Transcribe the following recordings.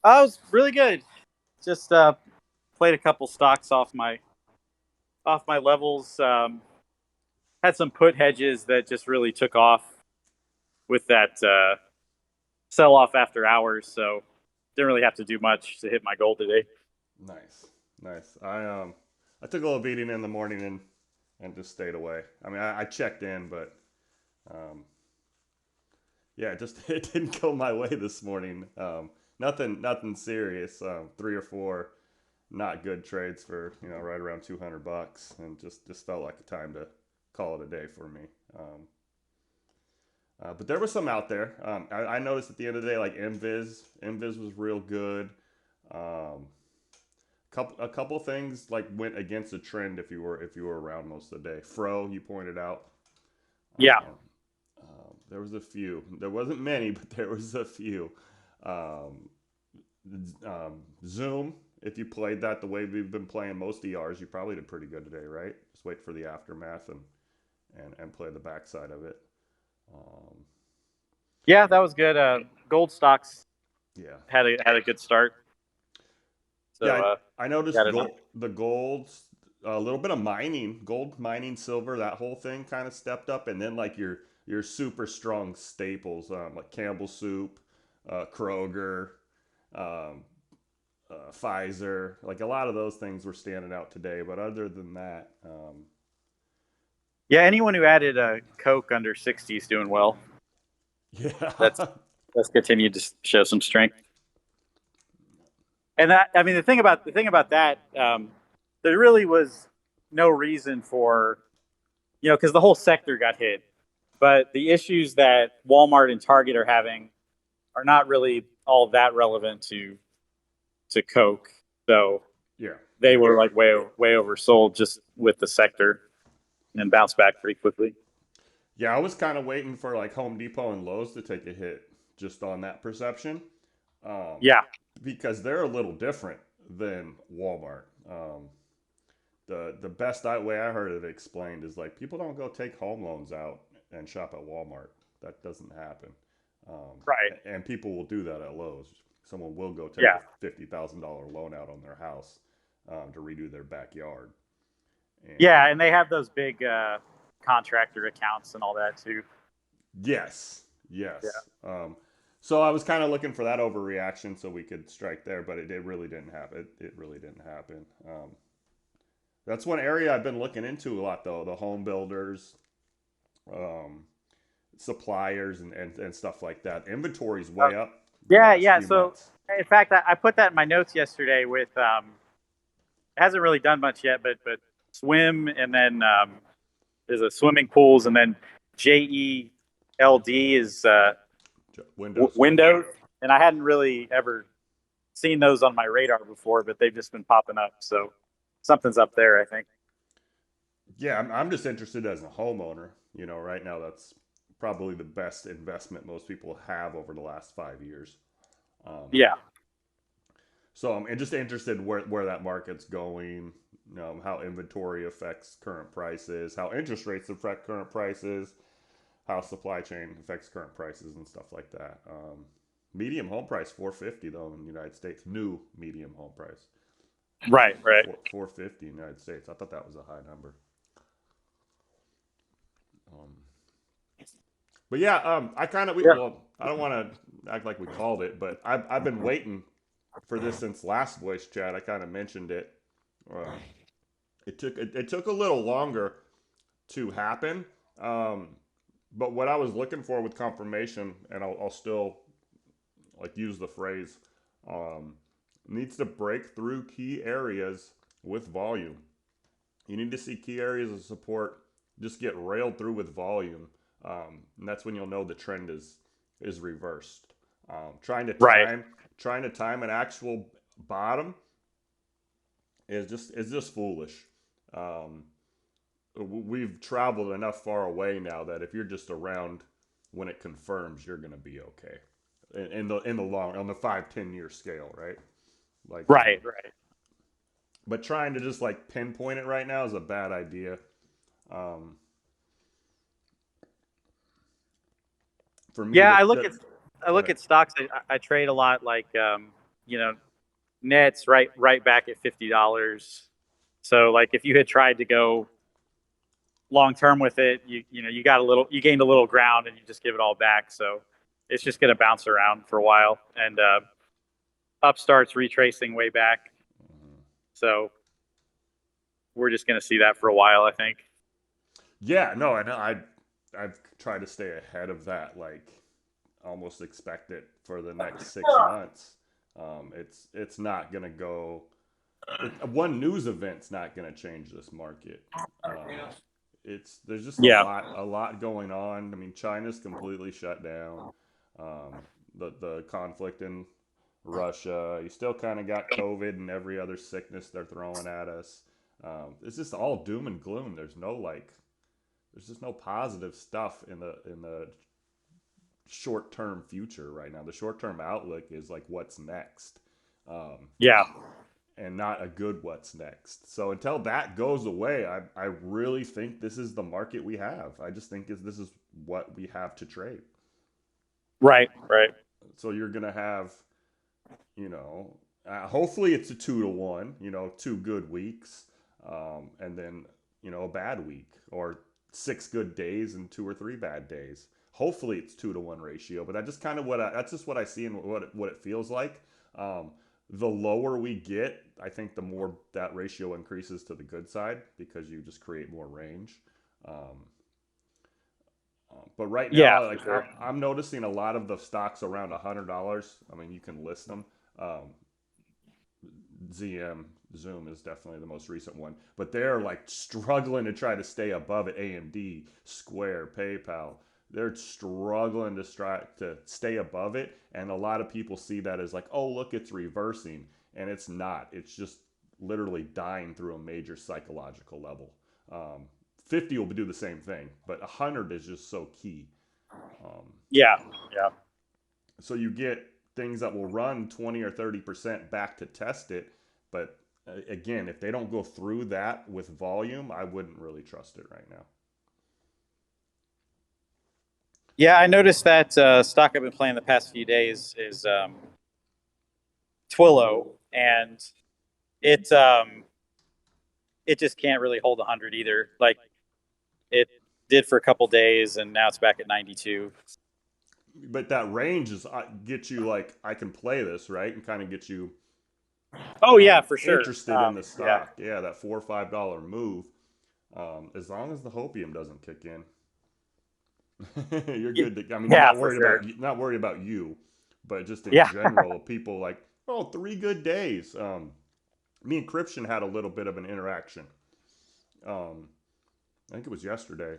I was really good. Just played a couple stocks off my levels. Had some put hedges that just really took off with that sell off after hours, so didn't really have to do much to hit my goal today. Nice, nice. I took a little beating in the morning and just stayed away. I mean, I checked in, but um, yeah, it just it didn't go my way this morning. Nothing serious. Three or four not good trades for right around $200, and just felt like a time to call it a day for me. But there was some out there. I noticed at the end of the day, like Invis was real good. Um, a couple things like went against the trend if you were around most of the day. Fro, you pointed out. Yeah, Um, there was a few. There wasn't many, but there was a few. Um, Zoom, if you played that the way we've been playing most ERs, you probably did pretty good today, right? Just wait for the aftermath and play the backside of it. Um, yeah, that was good. Gold stocks yeah, had a good start, yeah. so I noticed got it. the golds, a little bit of mining, gold, mining, silver, that whole thing kind of stepped up, and then like your super strong staples, like Campbell Soup, Kroger, um, Pfizer, like a lot of those things were standing out today. But other than that, Yeah, anyone who added a Coke under 60 is doing well. That's yeah, that's continued to show some strength. And that, I mean, the thing about that, there really was no reason for, because the whole sector got hit. But the issues that Walmart and Target are having are not really all that relevant to Coke. So yeah, they yeah. were like way oversold just with the sector and bounced back pretty quickly. Yeah, I was kind of waiting for like Home Depot and Lowe's to take a hit just on that perception, um, Yeah, because they're a little different than Walmart. The best way I heard it explained is like people don't go take home loans out and shop at Walmart. That doesn't happen, right. and people will do that at Lowe's. Someone will go take Yeah, a $50,000 loan out on their house to redo their backyard, yeah, and and they have those big contractor accounts and all that too. yes, Yeah, yes. So I was kind of looking for that overreaction so we could strike there, but it really didn't happen. It really didn't happen. That's one area I've been looking into a lot, though. The home builders, um, suppliers, and stuff like that. Inventory's uh, way up the yeah, last yeah. few So months. in fact, I put that in my notes yesterday. With it hasn't really done much yet, but swim and then there's a swimming pools and then JELD is Windows. windows, and I hadn't really ever seen those on my radar before, but they've just been popping up. So something's up there, I think. Yeah, I'm just interested as a homeowner. Right now that's probably the best investment most people have over the last 5 years. Um, Yeah, So I'm just interested where that market's going, how inventory affects current prices, how interest rates affect current prices, how supply chain affects current prices, and stuff like that. Medium home price 450 though in the United States. New medium home price right. 450 in the United States. I thought that was a high number. Um, but yeah, I kind of Yeah. well, I don't want to act like we called it, but I've been waiting for this since last voice chat. I kind of mentioned it. Um, it took a little longer to happen. Um, but what I was looking for with confirmation, and I'll still like use the phrase, um, needs to break through key areas with volume. You need to see key areas of support just get railed through with volume, and that's when you'll know the trend is reversed. Trying to Right. time an actual bottom is just foolish. Um, we've traveled enough far away now that if you're just around when it confirms, you're going to be okay in the long on the 5-10 year scale, right? Like, Right. but trying to just like pinpoint it right now is a bad idea. Um, for me, Yeah, the I go look ahead. at stocks. I trade a lot, like net's right back at $50. So like if you had tried to go long term with it, you gained a little ground and you just give it all back. So it's just going to bounce around for a while, and up starts retracing way back. Mhm. So we're just going to see that for a while, I think. Yeah, no, and I've tried to stay ahead of that, like almost expect it for the next 6 months. It's not gonna go. One news event's not gonna change this market. Um, it's there's just Yeah, a lot going on. I mean, China's completely shut down. The conflict in Russia. You still kind of got COVID and every other sickness they're throwing at us. It's just all doom and gloom. There's just no positive stuff in the short term future right now. The short term outlook is like what's next, um, yeah, and not a good what's next. So until that goes away, I really think this is the market we have. I just think this is what we have to trade. right, right. So you're gonna have, you know, hopefully it's a 2 to 1. Two good weeks, and then a bad week, or 6 good days and 2 or 3 bad days. Hopefully it's 2 to 1 ratio, but that's just what I see and what it feels like. Um, the lower we get, I think the more that ratio increases to the good side because you just create more range. Um, but right Yeah, now, for like sure. I'm noticing a lot of the stocks around $100. I mean, you can list them. Um, ZM Zoom is definitely the most recent one, but they're like struggling to try to stay above it. AMD, Square, PayPal, they're struggling to stay above it, and a lot of people see that as like, oh look, it's reversing, and it's not. It's just literally dying through a major psychological level. 50 will do the same thing, but 100 is just so key. Um, Yeah, yeah, so you get things that will run 20 or 30% back to test it, but again, if they don't go through that with volume, I wouldn't really trust it right now. yeah. I noticed that stock I've been playing the past few days is Twillo, and it it just can't really hold 100 either. Like it did for a couple days, and now it's back at 92. But that range is get you like I can play this, right, and kind of get you Oh yeah, for sure. interested in the Yeah, stock. Yeah, that $4 or $5 move. As long as the hopium doesn't kick in, you're good. I mean, I'm yeah, not for worried sure. about you, but just in Yeah, general, people like, oh, 3 good days. Me and Krypton had a little bit of an interaction. I think it was yesterday.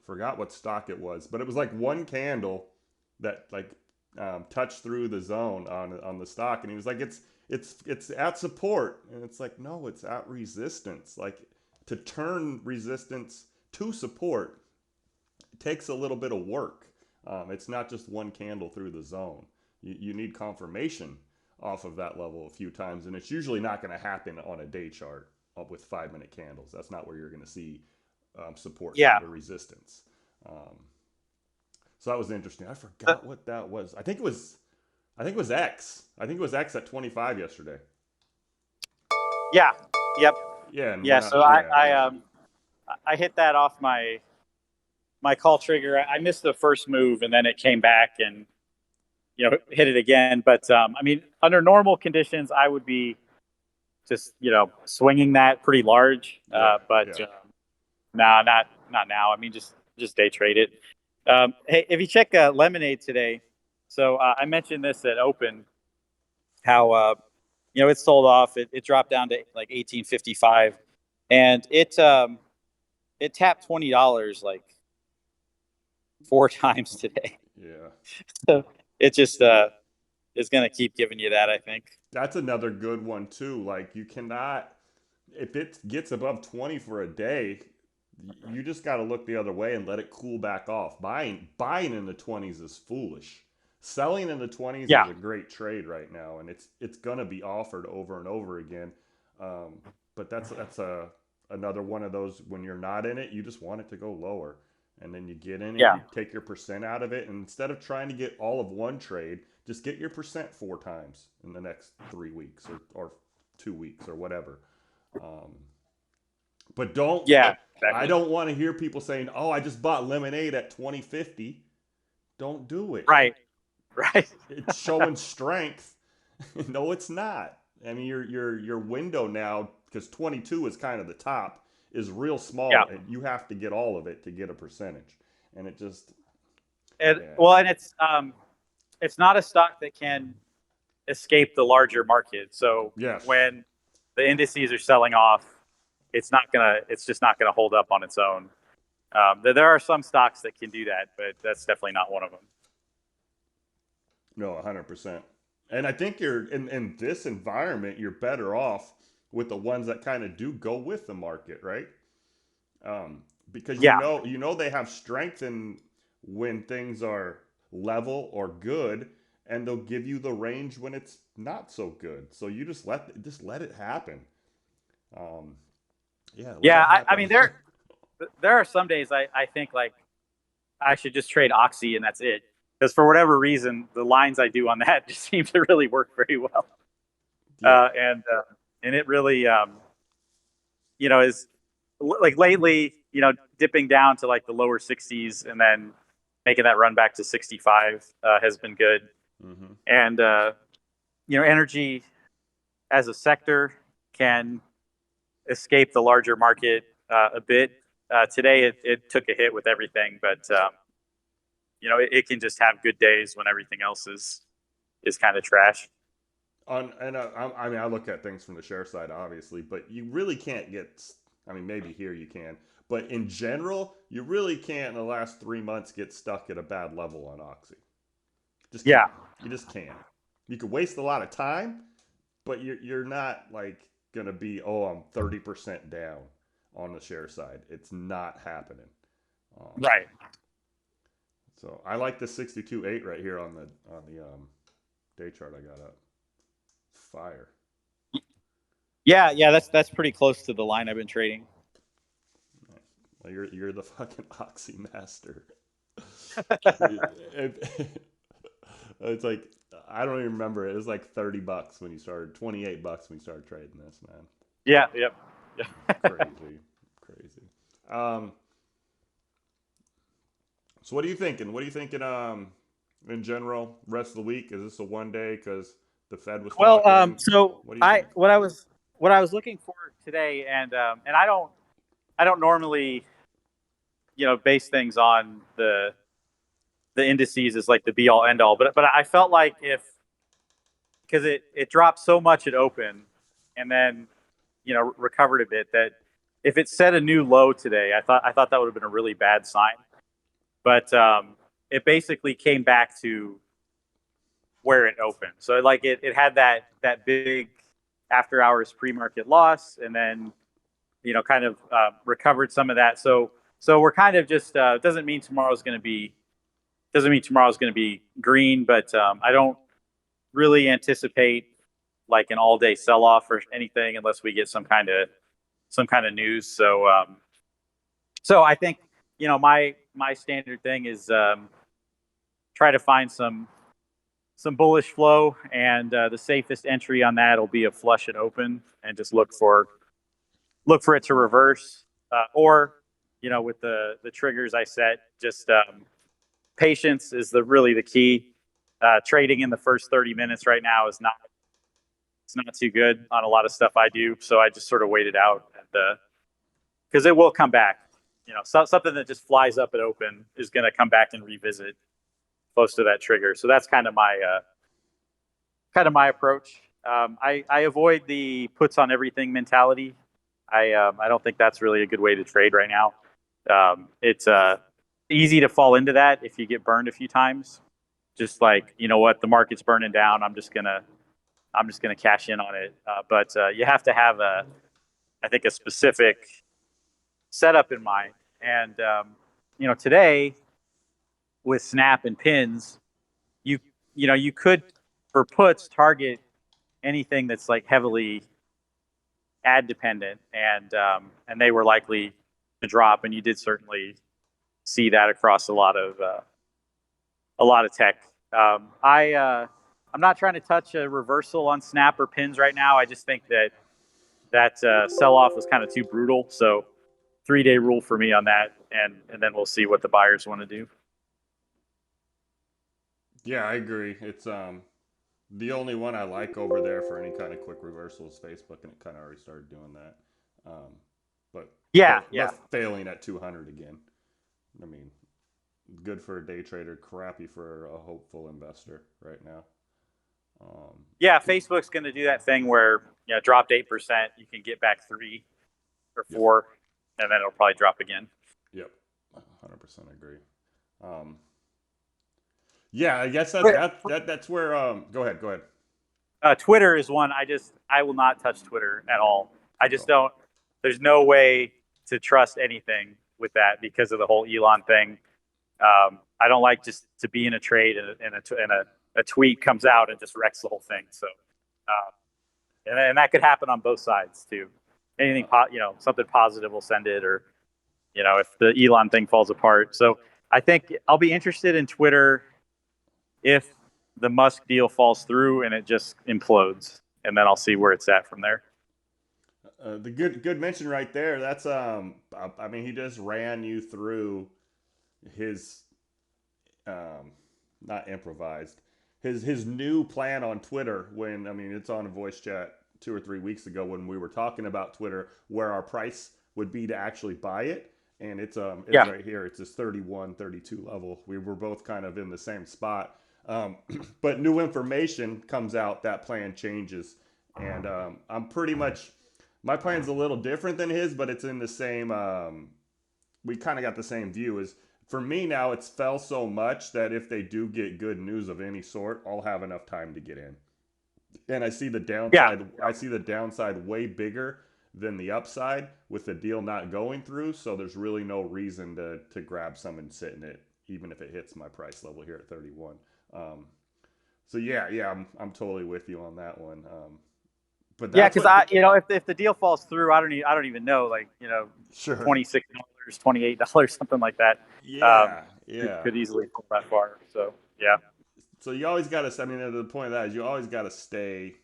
Forgot what stock it was, but it was like one candle that like touched through the zone on the stock, and he was like, it's at support, and it's like, no, it's at resistance. Like to turn resistance to support takes a little bit of work. It's not just one candle through the zone. You need confirmation off of that level a few times, and it's usually not going to happen on a day chart with 5 minute candles. That's not where you're going to see support yeah. turn to resistance. Um, so that was interesting. I Uh, forgot what that was. I think it was X. I think it was X at 25 yesterday. Yeah, yep, Yeah, and yeah. went up. So Yeah, yeah. I hit that off my call trigger. I missed the first move, and then it came back and hit it again. But I mean, under normal conditions, I would be just swinging that pretty large. Yeah, But yeah. nah, not now. I mean, just day trade it. Hey, if you check Lemonade today, so I mentioned this at Open, how it sold off. It dropped down to like 1855, and it tapped $20 like 4 times today. Yeah. So it just is going to keep giving you that, I think. That's another good one too. Like you cannot, if it gets above 20 for a day, you just got to look the other way and let it cool back off. Buying in the 20s is foolish. Selling in the 20s Yeah, is a great trade right now, and it's gonna be offered over and over again. But that's another one of those when you're not in it, you just want it to go lower, and then you get in it, yeah, you take your percent out of it, and instead of trying to get all of one trade, Just get your percent 4 times in the next 3 weeks or 2 weeks or whatever. Um, but don't. Yeah, I exactly. don't want to hear people saying, "Oh, I just bought lemonade at 20.50." Don't do it. Right. Right. It's showing strength. No, it's not. I mean, your window now, because 22 is kind of the top, is real Yeah. small, and you have to get all of it to get a percentage. And it just, And yeah, well, and it's not a stock that can escape the larger market. So yes, when the indices are selling off, it's just not gonna hold up on its own. There are some stocks that can do that, but that's definitely not one of them. no, 100%. And I think you're in this environment, you're better off with the ones that kind of do go with the market, right? Because Yeah, you know they have strength in when things are level or good, and they'll give you the range when it's not so good. So you just let it happen. Um, yeah, let yeah. it I happen. mean, there are some days I think like I should just trade Oxy and that's it. Because for whatever reason, the lines I do on that just seem to really work very well. Yeah, And it really is like lately, dipping down to like the lower 60s and then making that run back to 65 has been good. hmm, And energy as a sector can escape the larger market a bit. Today, it took a hit with everything, but it can just have good days when everything else is kind of trash. I mean, I look at things from the share side, obviously, but you really can't get. I mean, maybe here you can, but in general, you really can't in the last 3 months get stuck at a bad level on Oxy. Just Yeah, can't. You just can't. You could waste a lot of time, but you're not like gonna be, oh, I'm 30% down on the share side. It's not happening. Um, right. so I like the 62.8 right here on the day chart I got up. Fire. Yeah. That's pretty close to the line I've been trading. Well, you're the fucking Oxy master. It's like I don't even remember. It was like $30 when you started, $28 when you started trading this, man. Yeah, yep. Yeah. Crazy, crazy. Um, so what are you thinking? What are you thinking? In general, rest of the week is this a one day because the Fed was Well, talking? so What do you think? what I was looking for today, and I don't normally base things on the indices as like the be all end all, but I felt like if because it dropped so much at open, and then recovered a bit, that if it set a new low today, I thought that would have been a really bad sign. But it basically came back to where it opened. So like it had that big after hours pre market loss, and then kind of recovered some of that. So we're kind of just doesn't mean tomorrow's going to be green, but I don't really anticipate like an all day sell off or anything unless we get some kind of news. So I think my standard thing is try to find some bullish flow, and the safest entry on that will be a flush and open, and just look for it to reverse, or with the triggers I set, just patience is really the key. Trading in the first 30 minutes right now is not it's not too good on a lot of stuff I do, so I just sort of wait it out, and because it will come back. Something that just flies up and open is going to come back and revisit close to that trigger. So that's kind of my approach. I avoid the puts on everything mentality. I don't think that's really a good way to trade right now. It's easy to fall into that if you get burned a few times. Just like what, the market's burning down. I'm just gonna cash in on it. But you have to have I think a specific setup in mind. And today with Snap and pins, you you could for puts target anything that's like heavily ad dependent, and they were likely to drop, and you did certainly see that across a lot of tech. I I'm not trying to touch a reversal on snap or pins right now. I just think that sell off was kind of too brutal. So 3-day rule for me on that, and then we'll see what the buyers want to do. Yeah, I agree. It's the only one I like over there for any kind of quick reversal is Facebook, and it kind of already started doing that. Um, but Yeah, yeah. failing at 200 again. I mean, good for a day trader, crappy for a hopeful investor right now. Yeah, Facebook's going to do that thing where dropped 8%, you can get back 3 or 4, and then it'll probably drop again. Yep, 100% agree. Yeah, I guess that's where. Go ahead. Twitter is one I will not touch Twitter at all. I just don't. There's no way to trust anything with that because of the whole Elon thing. I don't like just to be in a trade and a tweet comes out and just wrecks the whole thing. So, and that could happen on both sides too. Anything, something positive will send it, or if the Elon thing falls apart. So I think I'll be interested in Twitter if the Musk deal falls through and it just implodes, and then I'll see where it's at from there. The good mention right there. That's I mean, he just ran you through his not improvised his new plan on Twitter. When I mean, it's on a voice chat 2 or 3 weeks ago when we were talking about Twitter, where our price would be to actually buy it. And it's right here. It's this 31, 32 level. We were both kind of in the same spot. But new information comes out, that plan changes. And I'm pretty much, my plan's a little different than his, but it's in the same, we kind of got the same view. Is for me now, it's fell so much that if they do get good news of any sort, I'll have enough time to get in. And I see the downside. Yeah. I see the downside way bigger than the upside with the deal not going through. So there's really no reason to grab some and sit in it, even if it hits my price level here at 31. So yeah, I'm totally with you on that one. But yeah, because if the deal falls through, I don't even know, like sure. $26, $28, something like that. Yeah, could easily fall that far. So yeah. So you always got to. I mean, the point of that is you always got to stay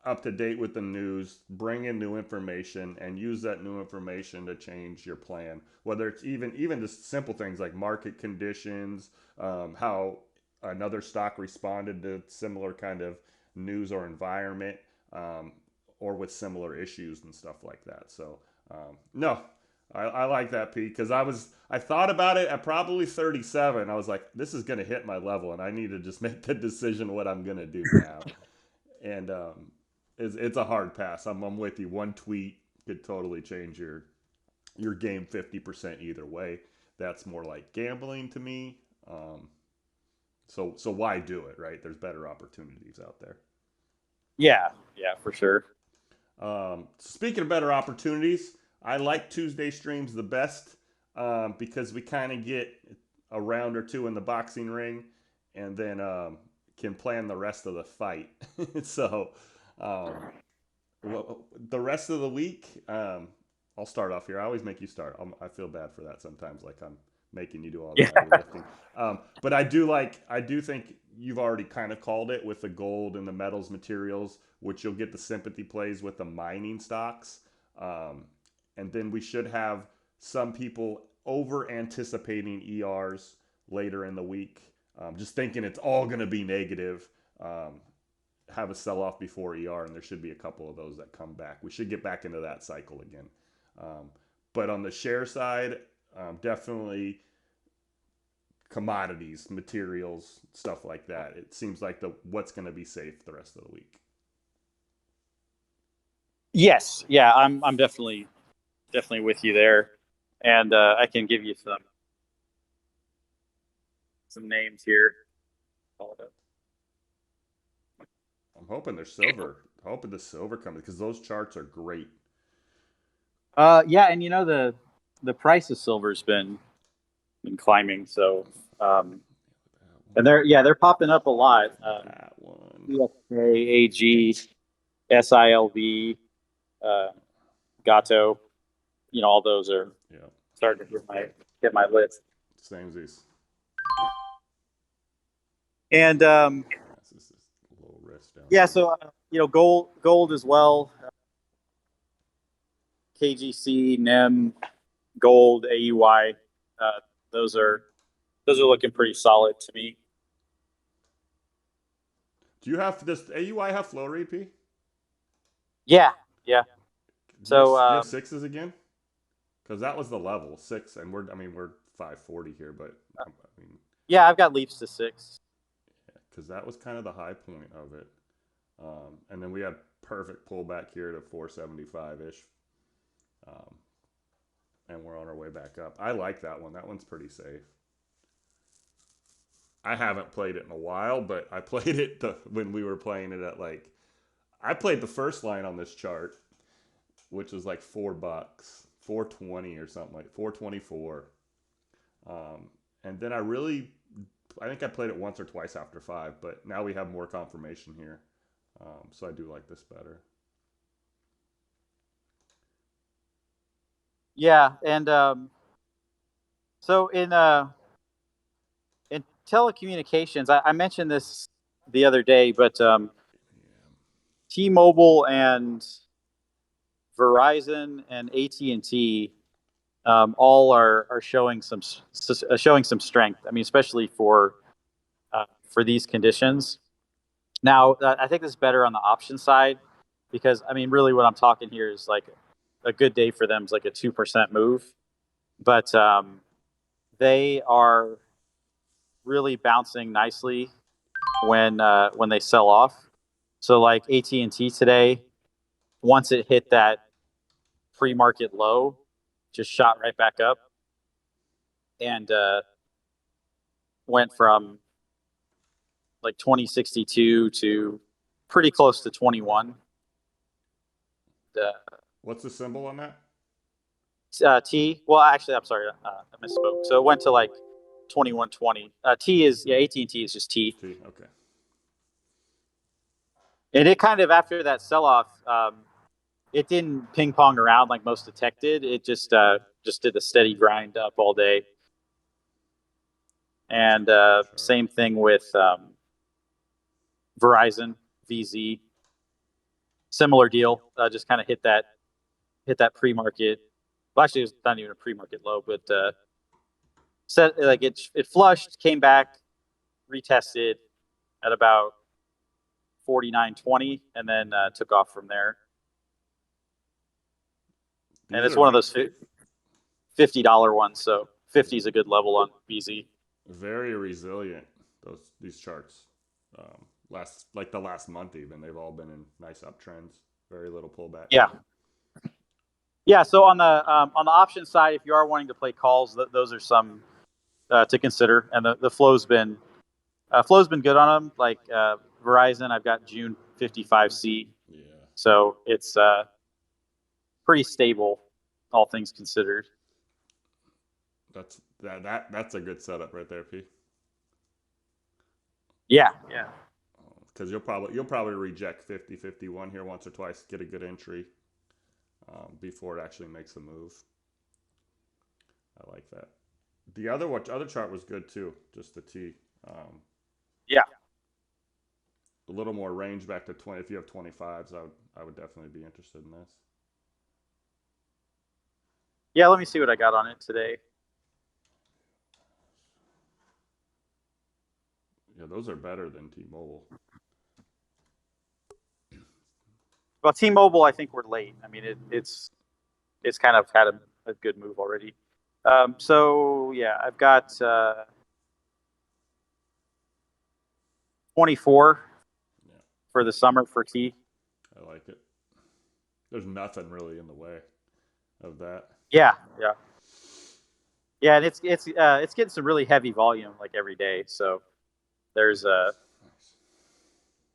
up to date with the news, bring in new information, and use that new information to change your plan. Whether it's even just simple things like market conditions, how another stock responded to similar kind of news or environment, or with similar issues and stuff like that. So no, I like that, Pete, because I thought about it at probably 37. I was like, this is going to hit my level, and I need to just make the decision what I'm going to do now. And it's a hard pass. I'm with you. One tweet could totally change your game 50% either way. That's more like gambling to me. So why do it, right? There's better opportunities out there. Yeah, for sure. Speaking of better opportunities, I like Tuesday streams the best because we kind of get a round or two in the boxing ring, and then can plan the rest of the fight. So the rest of the week, I'll start off here. I always make you start. I feel bad for that sometimes, like I'm making you do all the heavy lifting. But I do think you've already kind of called it with the gold and the metals materials, which you'll get the sympathy plays with the mining stocks. And then we should have some people over anticipating ERs later in the week. Just thinking it's all going to be negative. Have a sell off before ER, and there should be a couple of those that come back. We should get back into that cycle again. But on the share side, definitely commodities, materials, stuff like that. It seems like what's going to be safe the rest of the week. Yes, yeah, I'm definitely with you there, and I can give you some names here. I'm hoping there's silver. Hoping the silver comes because those charts are great. Yeah, and the price of silver's been climbing, so and they're popping up a lot. That one. USK, AG, SILV, Gato, all those are starting to hit my list. Same as these. And down. Yeah, so gold as well. KGC, NEM, gold, AUY. Uh, those are looking pretty solid to me. Do you have this AUI have flow rate, P? Yeah, yeah. So Do you have sixes again? Because that was the level 6, and we're 540 here, but I mean, yeah, I've got leaps to 6. because that was kind of the high point of it. And then we had perfect pullback here to 475 ish, and we're on our way back up. I like that one. That one's pretty safe. I haven't played it in a while, but I played it when we were playing it at I played the first line on this chart, which was like $4, 420 or something, like 424. And then I think I played it once or twice after 5, but now we have more confirmation here. So I do like this better. Yeah, and so in telecommunications, I mentioned this the other day, but T-Mobile and Verizon and AT&T all are showing some strength. I mean, especially for these conditions. Now, I think this is better on the option side because I mean, really, what I'm talking here is like a good day for them is like a 2% move, but they are really bouncing nicely when they sell off. So like AT&T today, once it hit that pre-market low, just shot right back up and went from like 2062 to pretty close to 21. What's the symbol on that? T. Well, actually, I'm sorry, I misspoke. So it went to like 2120. T is AT&T is just T. T. Okay. And it kind of after that sell-off, it didn't ping pong around like most of tech did. It just did a steady grind up all day. And same thing with Verizon, VZ. Similar deal. Just kind of hit that pre-market. Well, actually, it's not even a pre-market low, but set like it flushed, came back, retested at about 49.20, and then took off from there. And it's one of those $50 ones, so 50 is a good level on VZ. Very resilient. These charts. The last month even, they've all been in nice uptrends. Very little pullback. Yeah. Yeah. So on the option side, if you are wanting to play calls, those are some to consider, and the flow's been good on them. Like Verizon, I've got June 55C. Yeah. So it's pretty stable, all things considered. That's a good setup right there, P. Yeah, yeah. Because you'll probably reject 50, 51 here once or twice, get a good entry before it actually makes a move. I like that. The other chart was good too, just the T. Yeah. A little more range back to 20. If you have 25s, I would definitely be interested in this. Yeah, let me see what I got on it today. Yeah, those are better than T-Mobile. Well, T-Mobile, I think we're late. I mean, it's kind of had a good move already. So yeah, I've got 24 for the summer for T. I like it. There's nothing really in the way of that. Yeah, yeah, yeah, and it's getting some really heavy volume like every day. So there's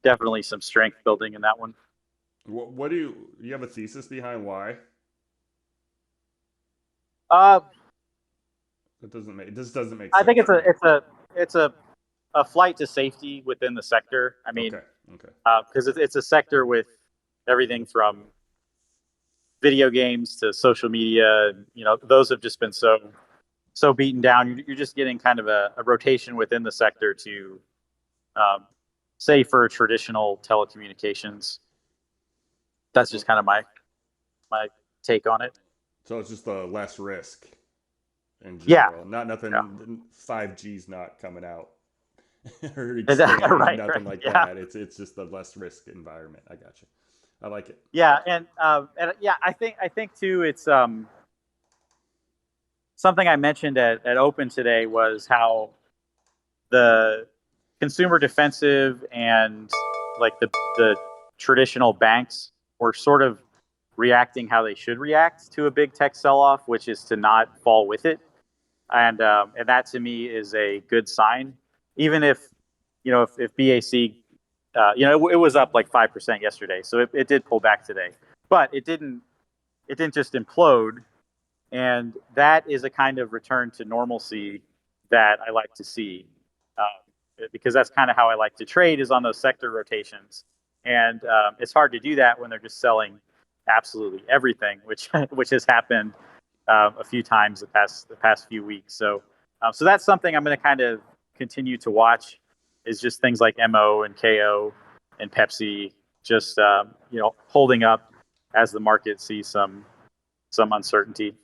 definitely some strength building in that one. What do you have a thesis behind why? This doesn't make sense. I think it's a flight to safety within the sector. I mean, okay. Because it's a sector with everything from video games to social media. You know, those have just been so beaten down. You're just getting kind of a rotation within the sector to safer traditional telecommunications. That's just kind of my take on it. So it's just a less risk in Yeah, general. Not yeah. nothing. 5G's not coming out or expanding. Right, Nothing right. like Yeah, that. It's just a less risk environment. I got you. I like it. yeah, and yeah, I think too. It's something I mentioned at Open today was how the consumer defensive and like the traditional banks were sort of reacting how they should react to a big tech sell-off, which is to not fall with it, and that to me is a good sign. Even if if BAC, it was up like 5% yesterday, so it did pull back today, but it didn't just implode, and that is a kind of return to normalcy that I like to see, because that's kind of how I like to trade is on those sector rotations, and it's hard to do that when they're just selling absolutely everything, which which has happened a few times the past few weeks. So that's something I'm going to kind of continue to watch is just things like Mo and Ko and Pepsi just holding up as the market sees some uncertainty.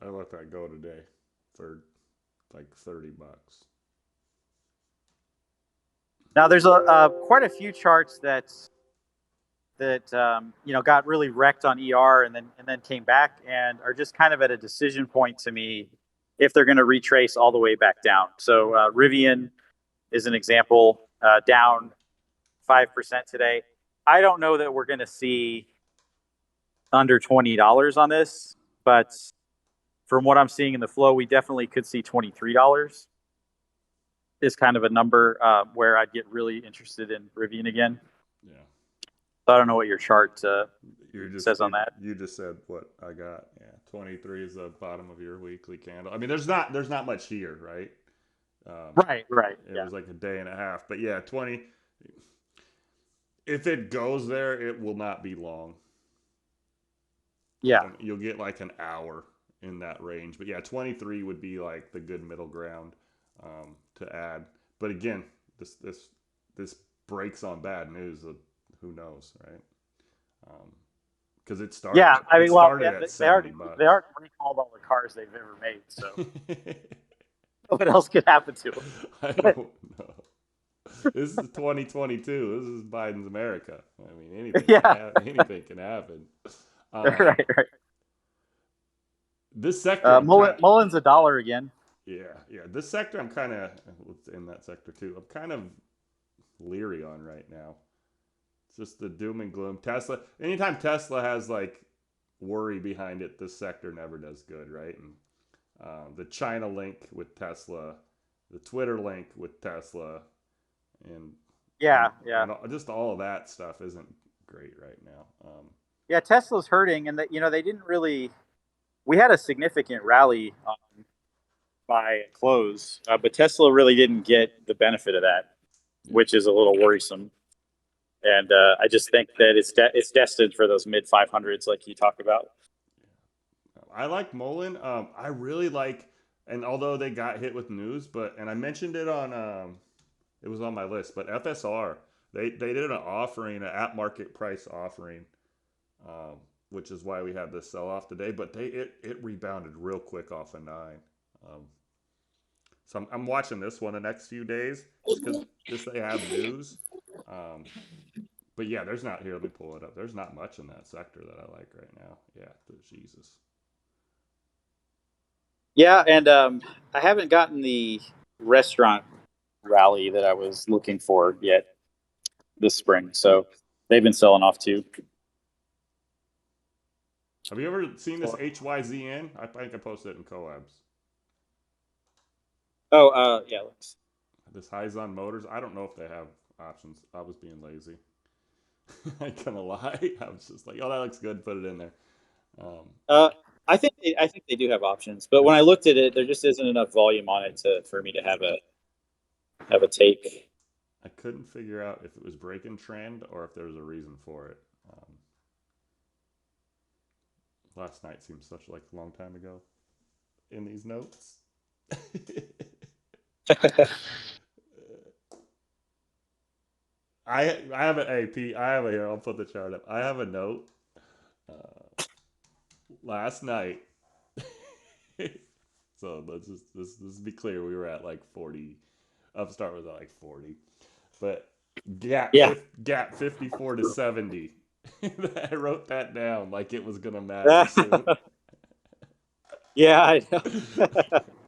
I let that go today for like $30. Now there's a quite a few charts that got really wrecked on ER and then came back and are just kind of at a decision point to me if they're going to retrace all the way back down. So Rivian is an example, down 5% today. I don't know that we're going to see under $20 on this, but from what I'm seeing in the flow, we definitely could see $23 is kind of a number where I'd get really interested in Rivian again. Yeah. So I don't know what your chart You just says on that. you just said what I got. Yeah, 23 is the bottom of your weekly candle. I mean, there's not much here, right? Right, right. It Yeah. was like a day and a half, but yeah, 20. If it goes there, it will not be long. Yeah. And you'll get like an hour in that range. But yeah, 23 would be like the good middle ground to add. But again, this breaks on bad news. Who knows, right? Because it started Yeah. I it mean, well, started yeah, at they already they $70. already recalled all the cars they've ever made. So what else could happen to them? I But don't know. This is 2022. This is Biden's America. I mean, anything can yeah. happen. Anything can happen. Right, right. This sector, I'm kind of Mullen's a dollar again. yeah. This sector, I'm kind of in that sector too. I'm kind of leery on right now. It's just the doom and gloom. Tesla. Anytime Tesla has like worry behind it, this sector never does good, right? And the China link with Tesla, the Twitter link with Tesla, and Yeah, yeah. and just all of that stuff isn't great right now. Yeah, Tesla's hurting, and that they didn't really. We had a significant rally by close, but Tesla really didn't get the benefit of that, Yeah. which is a little worrisome. And I just think that it's destined for those mid 500s, like you talk about. I like Mullen. I really like, and although they got hit with news, and I mentioned it on, it was on my list, but FSR, they did an offering, an at market price offering, um, which is why we had this sell off today. But it rebounded real quick off a nine. Um, so I'm watching this one the next few days just because they have news. Um, but yeah, there's not here. Let me pull it up. There's not much in that sector that I like right now. Yeah, Jesus. Yeah, and I haven't gotten the restaurant rally that I was looking for yet this spring, so they've been selling off too. Have you ever seen this HYZN? I think I posted it in Coabs. Oh, yeah. This Hyzon Motors. I don't know if they have options. I was being lazy. I ain't gonna lie. I was just like, oh, that looks good. Put it in there. Um, Uh, I think they do have options, but when I looked at it, there just isn't enough volume on it for me to have a take. I couldn't figure out if it was breaking trend or if there was a reason for it. Last night seems such like a long time ago in these notes. I have an AP. I have a here. I'll put the chart up. I have a note. Last night. So let's be clear. We were at like 40. Upstart was at like 40, but Yeah. gap 54 to 70. I wrote that down like it was gonna matter soon. Yeah, I know.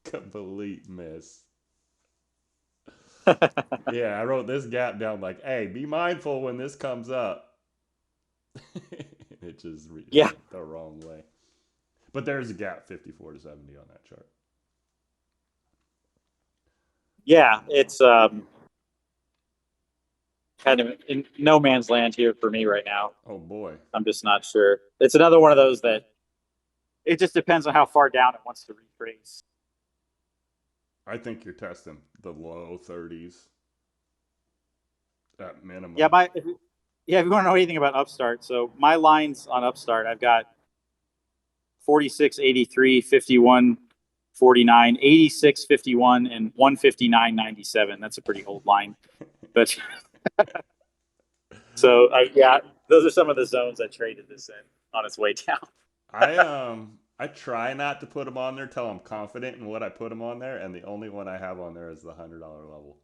Complete miss. Yeah, I wrote this gap down like, hey, be mindful when this comes up. It just Yeah. went the wrong way. But there's a gap 54 to 70 on that chart. Yeah, it's kind of in no man's land here for me right now. Oh boy. I'm just not sure. It's another one of those that it just depends on how far down it wants to retrace. I think you're testing the low 30s at Yeah, minimum. if you want to know anything about Upstart, so my lines on Upstart, I've got 46, 83, 51, 49, 86, 51, and 159, 97. That's a pretty old line. But so, yeah, those are some of the zones I traded this in on its way down. I try not to put them on there till I'm confident in what I put them on there, and the only one I have on there is the $100 level.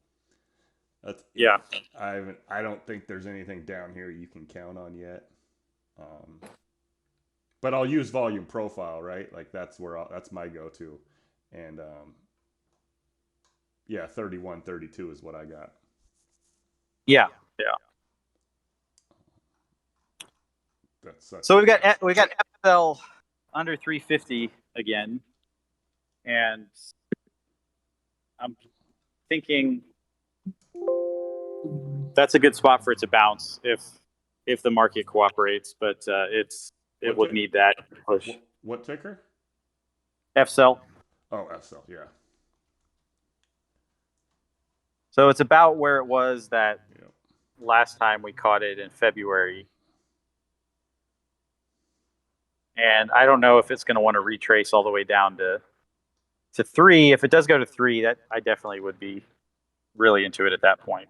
That's Yeah. I don't think there's anything down here you can count on yet. Um, but I'll use volume profile, right? Like that's my go-to, and yeah, 31, 32 is what I got. Yeah. Yeah. That's such So a we got FSL under 350 again, and I'm thinking that's a good spot for it to bounce if the market cooperates. But it what would need that push. what ticker? FSL. Oh, FSL, yeah. So it's about where it was that Yeah. last time we caught it in February. And I don't know if it's going to want to retrace all the way down to 3. If it does go to 3, that I definitely would be really into it at that point.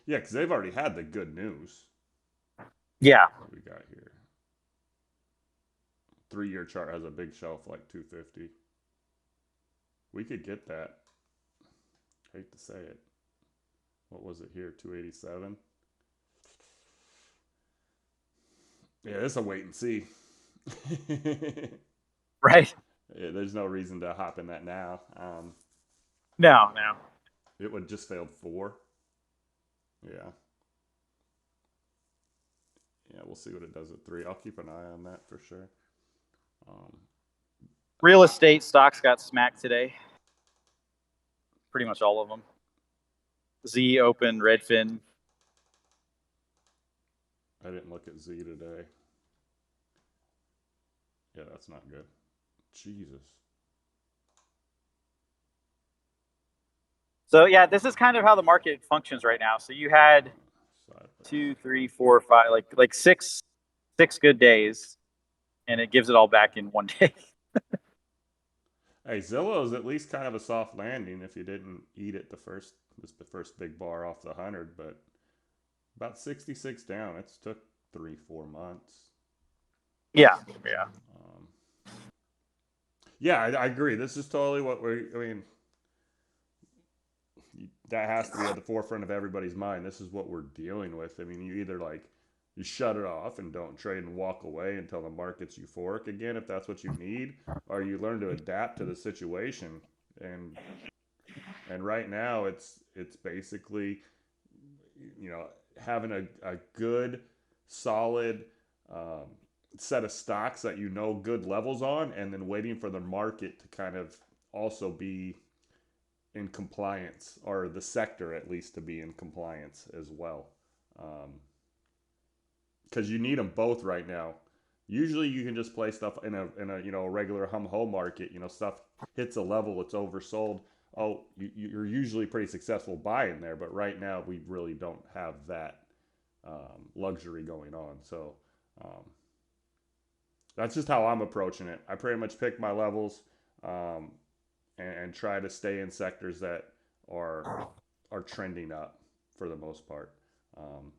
Yeah, because they've already had the good news. Yeah. What we got here? 3-year chart has a big shelf like 250. We could get that. Hate to say it. What was it here? 287. Yeah, it's a wait and see. Right. Yeah, there's no reason to hop in that now. No, no. It would just failed 4. Yeah. Yeah, we'll see what it does at 3. I'll keep an eye on that for sure. Um, Real estate stocks got smacked today. Pretty much all of them. Z, Open, Redfin. I didn't look at Z today. Yeah, that's not good. Jesus. So yeah, this is kind of how the market functions right now. So you had Sideways. 2, 3, 4, 5, like six good days, and it gives it all back in one day. Hey, Zillow is at least kind of a soft landing if you didn't eat it the first big bar off the 100, but about 66 down. It's took 3-4 months. Yeah, yeah. Um, yeah, I agree. This is totally what I mean, that has to be at the forefront of everybody's mind. This is what we're dealing with. I mean, you either like you shut it off and don't trade and walk away until the market's euphoric again, if that's what you need, or you learn to adapt to the situation. And right now, it's basically, having a good, solid um, set of stocks that you know good levels on, and then waiting for the market to kind of also be in compliance, or the sector at least to be in compliance as well, because you need them both right now. Usually, you can just play stuff in a regular hum ho market. Stuff hits a level, it's oversold. Oh, you're usually pretty successful buying there, but right now we really don't have that luxury going on. So that's just how I'm approaching it. I pretty much pick my levels. Um, and try to stay in sectors that are trending up for the most part. Um,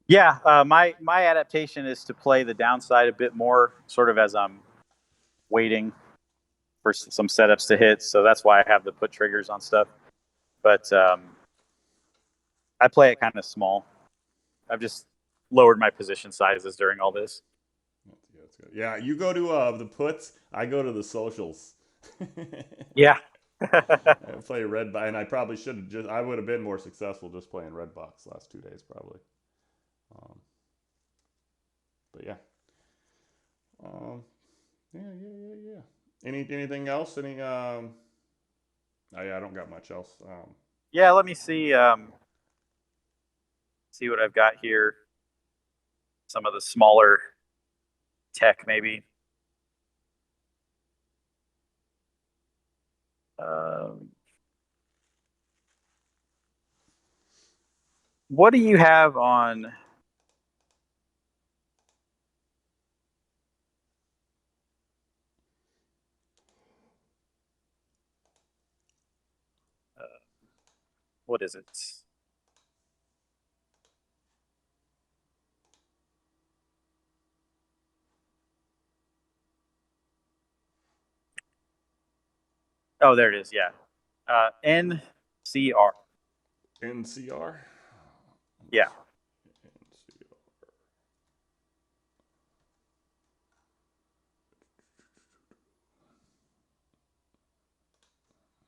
Yeah, my adaptation is to play the downside a bit more, sort of as I'm waiting for some setups to hit. So that's why I have the put triggers on stuff. But I play it kind of small. I've just lowered my position sizes during all this. that's good. Yeah, you go to the puts. I go to the socials. Yeah. I play red box, and I probably should have just. I would have been more successful just playing red box last 2 days probably. Um, but yeah. Um, yeah. Anything else? I don't got much else. Yeah, let me see what I've got here. Some of the smaller tech, maybe. Um, what do you have on? Uh, what is it? Oh, there it is. Yeah. NCR. NCR. Yeah.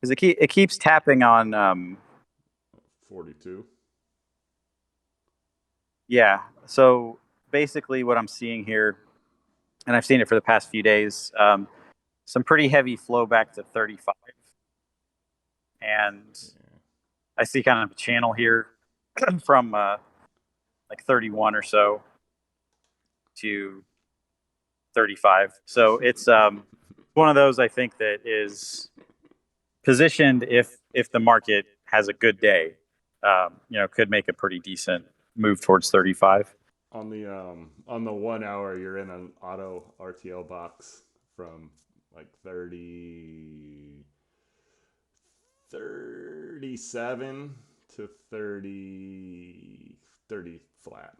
Because it keeps tapping on 42. yeah. So basically what I'm seeing here, and I've seen it for the past few days, some pretty heavy flow back to 35. And Yeah. I see kind of a channel here from like 31 or so to 35. So it's one of those I think that is positioned if the market has a good day, could make a pretty decent move towards 35. On the 1 hour, you're in an auto RTL box from like 37 to 30 flat.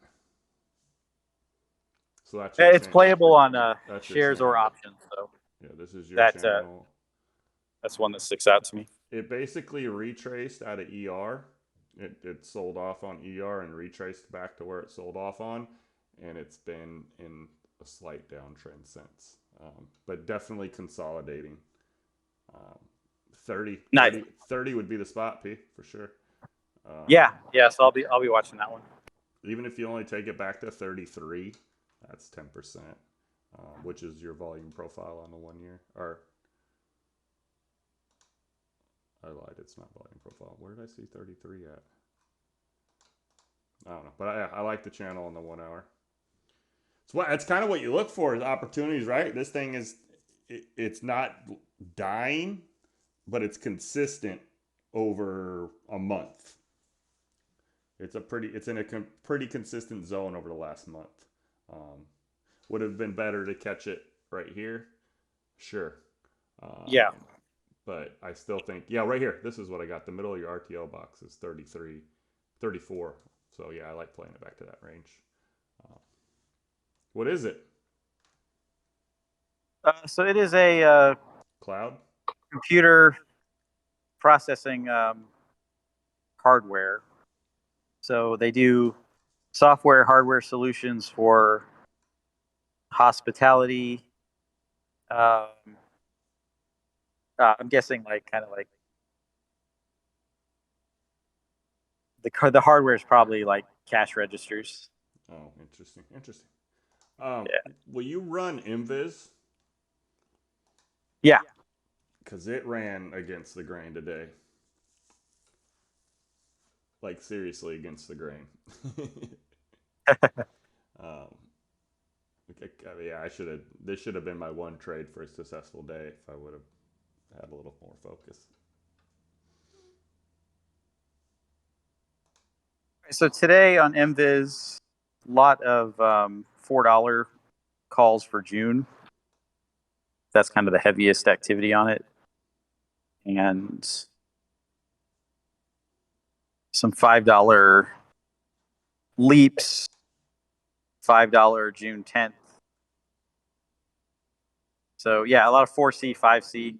So that's your It's channel. playable on That's your shares or channel. options, so Yeah, this is your that channel. that's one that sticks out to me. It basically retraced out of ER. It sold off on ER and retraced back to where it sold off on, and it's been in a slight downtrend since, but definitely consolidating. Um, 30, Nice. 30 would be the spot, P, for sure. Yeah. So I'll be watching that one. Even if you only take it back to 33, that's 10%, which is your volume profile on the 1 year. Or I lied, it's not volume profile. Where did I see 33 at? I don't know, but I like the channel on the 1 hour. It's kind of what you look for is opportunities, right? This thing it's not dying, but it's consistent over a month. It's in a pretty consistent zone over the last month. Would have been better to catch it right here, sure. Yeah. But I still think, yeah, right here. This is what I got. The middle of your RTL box is 33, 34. So yeah, I like playing it back to that range. What is it? So it is a Cloud? computer processing hardware. So they do software, hardware solutions for hospitality. Um, I'm guessing like kind of like the hardware is probably like cash registers. Oh, interesting. Yeah. Will you run Invis? Yeah. Because it ran against the grain today. Like, seriously, against the grain. um, yeah, I should have. This should have been my one trade for a successful day if I would have had a little more focus. So today on MViz, a lot of $4 calls for June. That's kind of the heaviest activity on it. And some $5 Leaps, $5 June 10th. So yeah, a lot of 4C, 5C,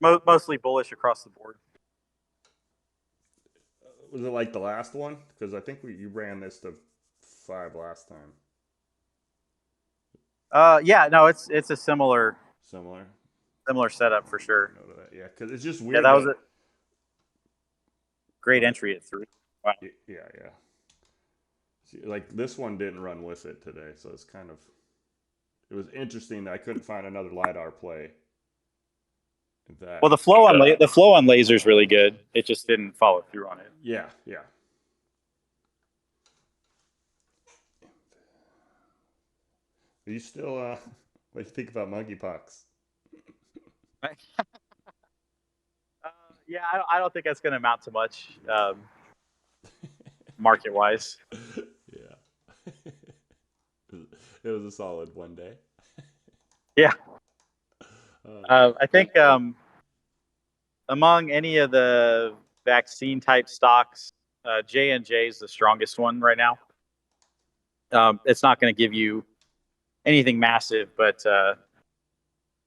mostly bullish across the board. Was it like the last one? Because I think you ran this to 5 last time. Yeah, no, it's a similar Similar. setup for sure. Note of that. Yeah, because it's just Yeah, weird. that was a Go great ahead. entry at 3. Wow. Yeah. See, like this one didn't run with it today, so it's kind of it was interesting that I couldn't find another lidar play. That Well, the flow on laser is really good. It just didn't follow through on it. yeah. Are you still what do you think about monkeypox? Yeah, I don't think that's going to amount to much market wise. Yeah. It was a solid one day. Yeah. I think among any of the vaccine type stocks, J&J is the strongest one right now. It's not going to give you anything massive, but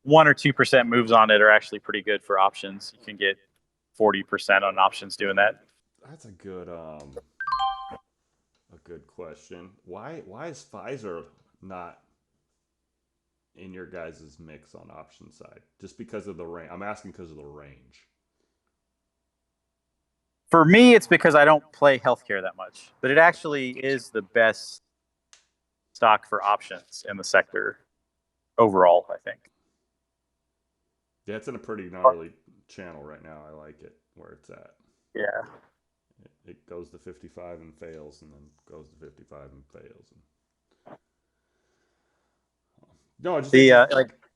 1 or 2% moves on it are actually pretty good for options. You can get 40% on options doing that. That's a good question. Why is Pfizer not in your guys' mix on option side? Just because of the range? I'm asking because of the range. For me, it's because I don't play healthcare that much, but it actually is the best stock for options in the sector overall, I think. Yeah, it's in a pretty gnarly channel right now. I like it where it's at. Yeah. It goes to 55 and fails, and then goes to 55 and fails. No, I just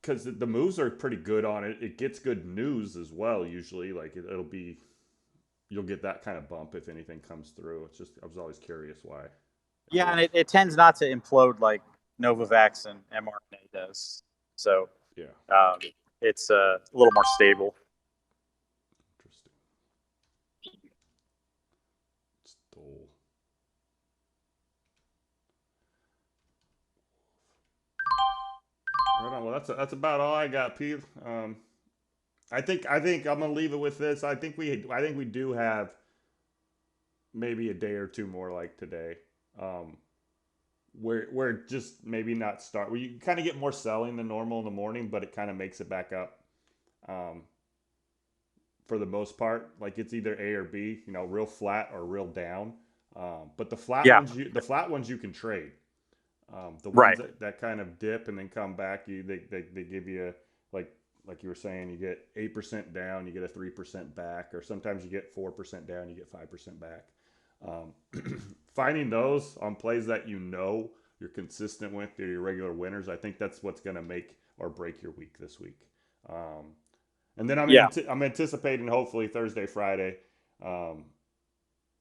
because the moves are pretty good on it. It gets good news as well. Usually, like it'll be, you'll get that kind of bump if anything comes through. It's just I was always curious why. Yeah, and it tends not to implode like Novavax and mRNA does. So Yeah, it's a little more stable. interesting. Stole. Right on. Well, that's about all I got, Pete. I think I'm gonna leave it with this. I think we do have maybe a day or two more like today. Where just maybe not start where you kind of get more selling than normal in the morning, but it kind of makes it back up. For the most part, like it's either A or B, real flat or real down. But the flat ones you can trade. The ones Right. that kind of dip and then come back, they give you like you were saying, you get 8% down, you get a 3% back, or sometimes you get 4% down, you get 5% back. Finding those on plays that you're consistent with, they're your regular winners. I think that's what's going to make or break your week this week. And then I'm anticipating hopefully Thursday, Friday,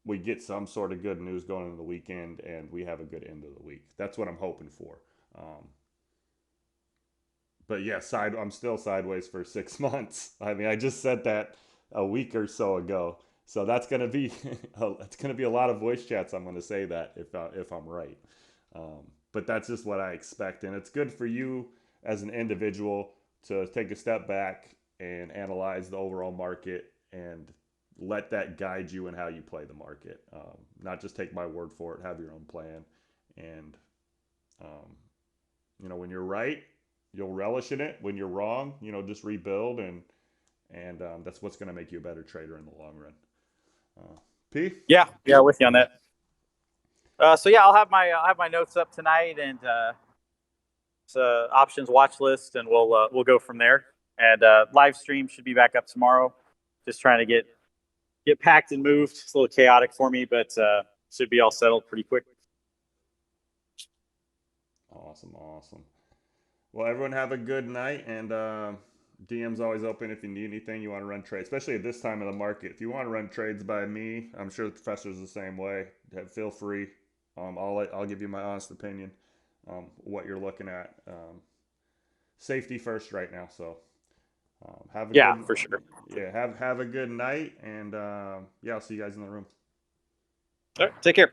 we get some sort of good news going into the weekend, and we have a good end of the week. That's what I'm hoping for. But yeah, I'm still sideways for 6 months. I mean, I just said that a week or so ago. So that's gonna be a lot of voice chats. I'm gonna say that if I'm right. But that's just what I expect, and it's good for you as an individual to take a step back and analyze the overall market and let that guide you in how you play the market. Not just take my word for it. Have your own plan, and when you're right, you'll relish in it. When you're wrong, just rebuild, and that's what's going to make you a better trader in the long run. P? Yeah, with you on that. So yeah, I'll have my notes up tonight, and it's options watch list, and we'll go from there. And live stream should be back up tomorrow. Just trying to get packed and moved. It's a little chaotic for me, but should be all settled pretty quick. Awesome. Well, everyone have a good night, and DM's always open if you need anything you want to run trades, especially at this time of the market. If you want to run trades by me, I'm sure the professor's the same way. Feel free. I'll give you my honest opinion, what you're looking at. Safety first right now, so have a good, for sure. Yeah, have a good night, and I'll see you guys in the room. All right, take care.